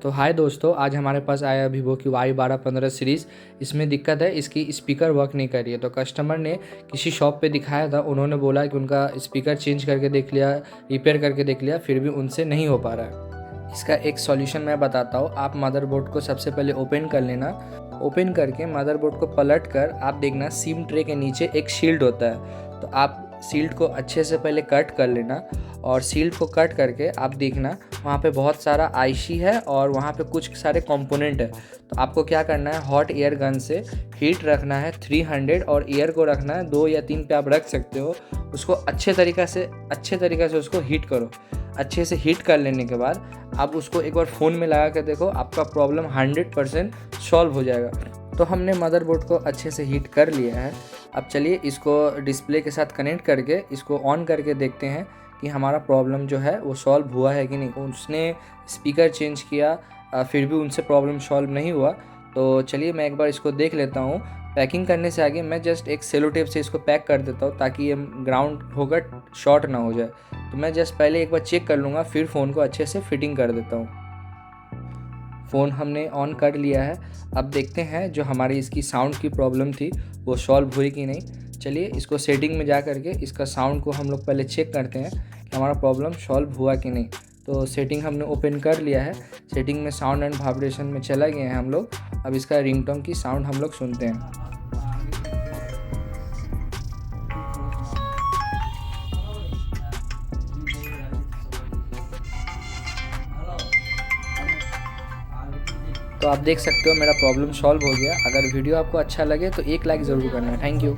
तो हाय दोस्तों, आज हमारे पास आया वीवो की Y12 15 सीरीज़। इसमें दिक्कत है, इसकी स्पीकर वर्क नहीं कर रही है। तो कस्टमर ने किसी शॉप पे दिखाया था, उन्होंने बोला कि उनका स्पीकर चेंज करके देख लिया, रिपेयर करके देख लिया, फिर भी उनसे नहीं हो पा रहा है। इसका एक सॉल्यूशन मैं बताता हूँ। आप मदरबोर्ड को सबसे पहले ओपन कर लेना। ओपन करके मदरबोर्ड को पलट कर आप देखना सिम ट्रे के नीचे एक शील्ड होता है। तो आप शील्ड को अच्छे से पहले कट कर लेना और शील्ड को कट करके आप देखना वहाँ पे बहुत सारा आईसी है और वहाँ पे कुछ सारे कंपोनेंट है। तो आपको क्या करना है, हॉट एयर गन से हीट रखना है 300 और एयर को रखना है 2 या 3 पे आप रख सकते हो। उसको अच्छे तरीक़े से उसको हीट करो। अच्छे से हीट कर लेने के बाद आप उसको एक बार फ़ोन में लगा कर देखो, आपका प्रॉब्लम 100% सॉल्व हो जाएगा। तो हमने मदरबोर्ड को अच्छे से हीट कर लिया है। अब चलिए इसको डिस्प्ले के साथ कनेक्ट करके इसको ऑन करके देखते हैं कि हमारा प्रॉब्लम जो है वो सॉल्व हुआ है कि नहीं। उसने स्पीकर चेंज किया, फिर भी उनसे प्रॉब्लम सॉल्व नहीं हुआ। तो चलिए मैं एक बार इसको देख लेता हूँ। पैकिंग करने से आगे मैं जस्ट एक सेलो टेप से इसको पैक कर देता हूँ ताकि ये ग्राउंड होकर शॉर्ट ना हो जाए। तो मैं जस्ट पहले एक बार चेक कर लूँगा, फिर फ़ोन को अच्छे से फिटिंग कर देता हूँ। फ़ोन हमने ऑन कर लिया है। अब देखते हैं जो हमारी इसकी साउंड की प्रॉब्लम थी वो सॉल्व हुई कि नहीं। चलिए इसको सेटिंग में जा करके इसका साउंड को हम लोग पहले चेक करते हैं कि हमारा प्रॉब्लम सॉल्व हुआ कि नहीं। तो सेटिंग हमने ओपन कर लिया है। सेटिंग में साउंड एंड वाइब्रेशन में चला गए हैं हम लोग। अब इसका रिंगटोन की साउंड हम लोग सुनते हैं। तो आप देख सकते हो मेरा प्रॉब्लम सॉल्व हो गया। अगर वीडियो आपको अच्छा लगे तो एक लाइक ज़रूर करना। Thank you.